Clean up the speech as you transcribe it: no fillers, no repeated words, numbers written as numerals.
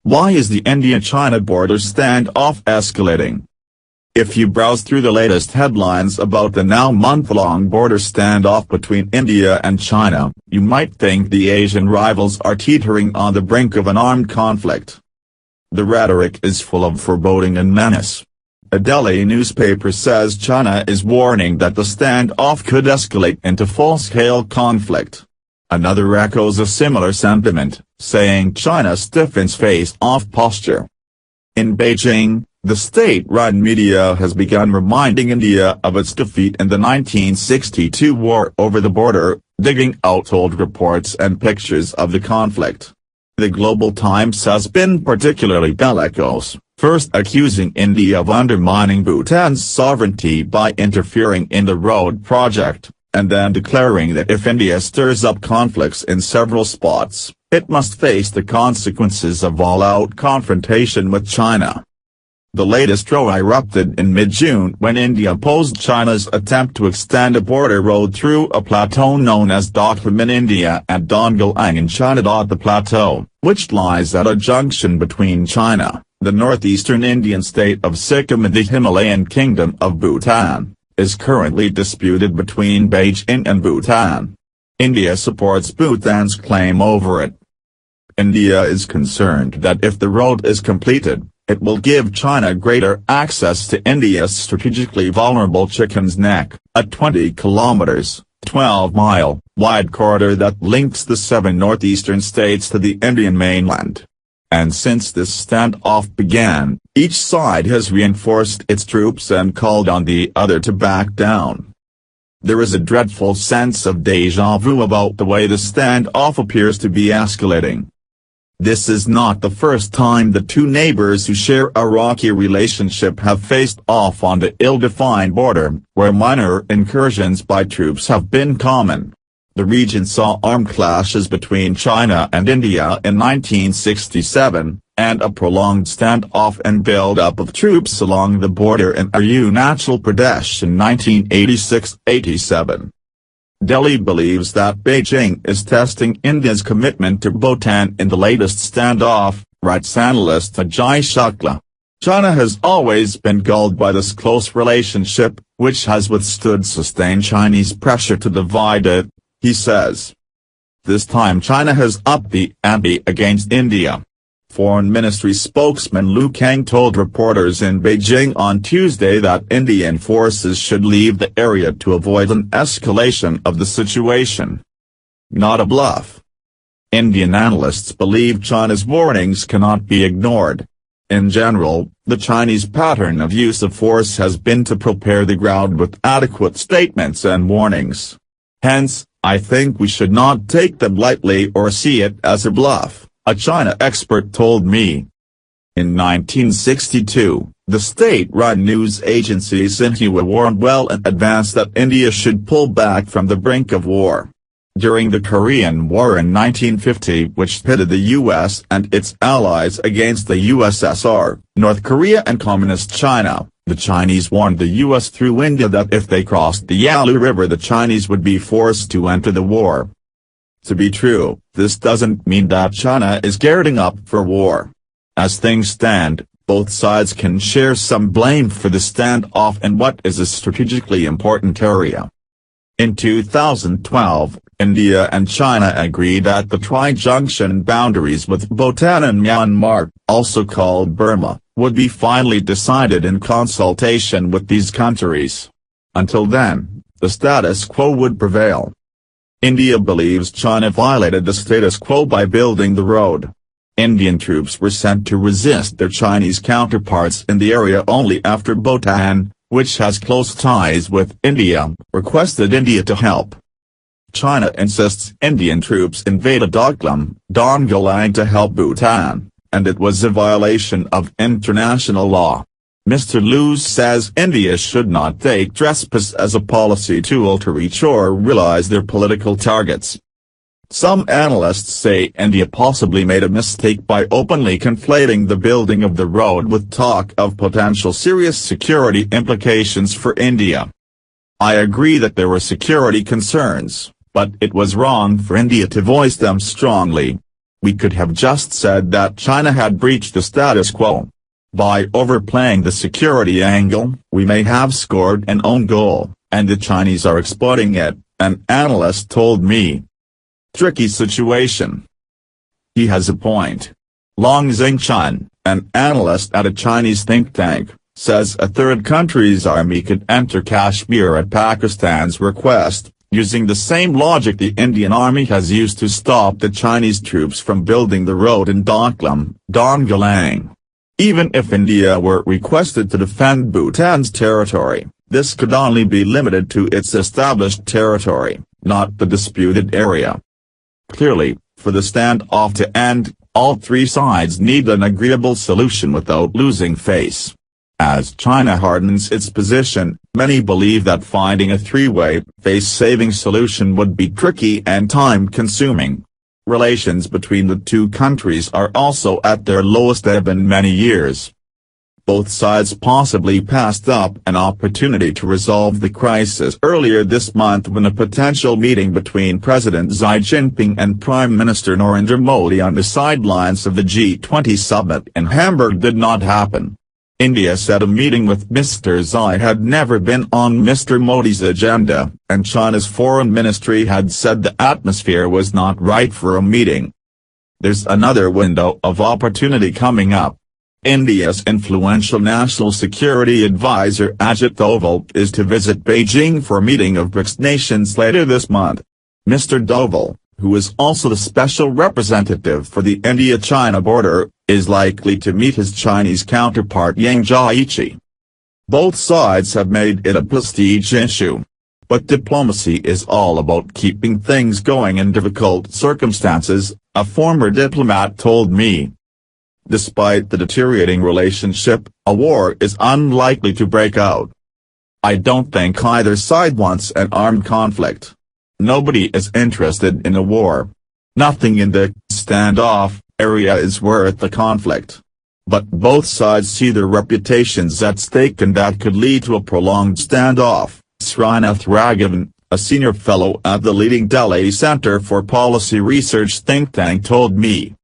Why is the India-China border standoff escalating? If you browse through the latest headlines about the now month-long border standoff between India and China, you might think the Asian rivals are teetering on the brink of an armed conflict. The rhetoric is full of foreboding and menace. A Delhi newspaper says China is warning that the standoff could escalate into full-scale conflict. Another echoes a similar sentiment, saying China stiffens face-off posture. In Beijing, the state-run media has begun reminding India of its defeat in the 1962 war over the border, digging out old reports and pictures of the conflict. The Global Times has been particularly bellicose, first accusing India of undermining Bhutan's sovereignty by interfering in the road project, and then declaring that if India stirs up conflicts in several spots, it must face the consequences of all-out confrontation with China. The latest row erupted in mid-June when India opposed China's attempt to extend a border road through a plateau known as Doklam in India and Dongalang in China. The plateau, which lies at a junction between China, the northeastern Indian state of Sikkim and the Himalayan kingdom of Bhutan, is currently disputed between Beijing and Bhutan. India supports Bhutan's claim over it. India is concerned that if the road is completed, it will give China greater access to India's strategically vulnerable Chicken's Neck, a 20 kilometers, 12-mile, wide corridor that links the 7 northeastern states to the Indian mainland. And since this standoff began, each side has reinforced its troops and called on the other to back down. There is a dreadful sense of déjà vu about the way the standoff appears to be escalating. This is not the first time the two neighbors who share a rocky relationship have faced off on the ill-defined border, where minor incursions by troops have been common. The region saw armed clashes between China and India in 1967, and a prolonged standoff and build-up of troops along the border in Arunachal Pradesh in 1986–87. Delhi believes that Beijing is testing India's commitment to Bhutan in the latest standoff, writes analyst Ajay Shukla. China has always been galled by this close relationship, which has withstood sustained Chinese pressure to divide it, he says. This time China has upped the ante against India. Foreign Ministry spokesman Lu Kang told reporters in Beijing on Tuesday that Indian forces should leave the area to avoid an escalation of the situation. Not a bluff. Indian analysts believe China's warnings cannot be ignored. In general, the Chinese pattern of use of force has been to prepare the ground with adequate statements and warnings. Hence, I think we should not take them lightly or see it as a bluff, a China expert told me. In 1962, the state-run news agency Xinhua warned well in advance that India should pull back from the brink of war. During the Korean War in 1950, which pitted the U.S. and its allies against the USSR, North Korea and Communist China, the Chinese warned the U.S. through India that if they crossed the Yalu River the Chinese would be forced to enter the war. To be true, this doesn't mean that China is gearing up for war. As things stand, both sides can share some blame for the standoff in what is a strategically important area. In 2012, India and China agreed that the tri-junction boundaries with Bhutan and Myanmar, also called Burma, would be finally decided in consultation with these countries. Until then, the status quo would prevail. India believes China violated the status quo by building the road. Indian troops were sent to resist their Chinese counterparts in the area only after Bhutan, which has close ties with India, requested India to help. China insists Indian troops invaded Doklam, Dongalang to help Bhutan, and it was a violation of international law. Mr. Liu says India should not take trespass as a policy tool to reach or realize their political targets. Some analysts say India possibly made a mistake by openly conflating the building of the road with talk of potential serious security implications for India. I agree that there were security concerns, but it was wrong for India to voice them strongly. We could have just said that China had breached the status quo. By overplaying the security angle, we may have scored an own goal, and the Chinese are exploiting it, an analyst told me. Tricky situation. He has a point. Long Xingchun, an analyst at a Chinese think tank, says a third country's army could enter Kashmir at Pakistan's request, using the same logic the Indian army has used to stop the Chinese troops from building the road in Doklam, Dongalang. Even if India were requested to defend Bhutan's territory, this could only be limited to its established territory, not the disputed area. Clearly, for the standoff to end, all three sides need an agreeable solution without losing face. As China hardens its position, many believe that finding a three-way, face-saving solution would be tricky and time-consuming. Relations between the two countries are also at their lowest ebb in many years. Both sides possibly passed up an opportunity to resolve the crisis earlier this month when a potential meeting between President Xi Jinping and Prime Minister Narendra Modi on the sidelines of the G20 summit in Hamburg did not happen. India said a meeting with Mr. Xi had never been on Mr. Modi's agenda, and China's foreign ministry had said the atmosphere was not right for a meeting. There's another window of opportunity coming up. India's influential national security advisor Ajit Doval is to visit Beijing for a meeting of BRICS nations later this month. Mr. Doval, who is also the special representative for the India-China border, is likely to meet his Chinese counterpart Yang Jiechi. Both sides have made it a prestige issue. But diplomacy is all about keeping things going in difficult circumstances, a former diplomat told me. Despite the deteriorating relationship, a war is unlikely to break out. I don't think either side wants an armed conflict. Nobody is interested in a war. Nothing in the standoff area is worth the conflict. But both sides see their reputations at stake, and that could lead to a prolonged standoff, Srinath Raghavan, a senior fellow at the leading Delhi Center for Policy Research think tank told me.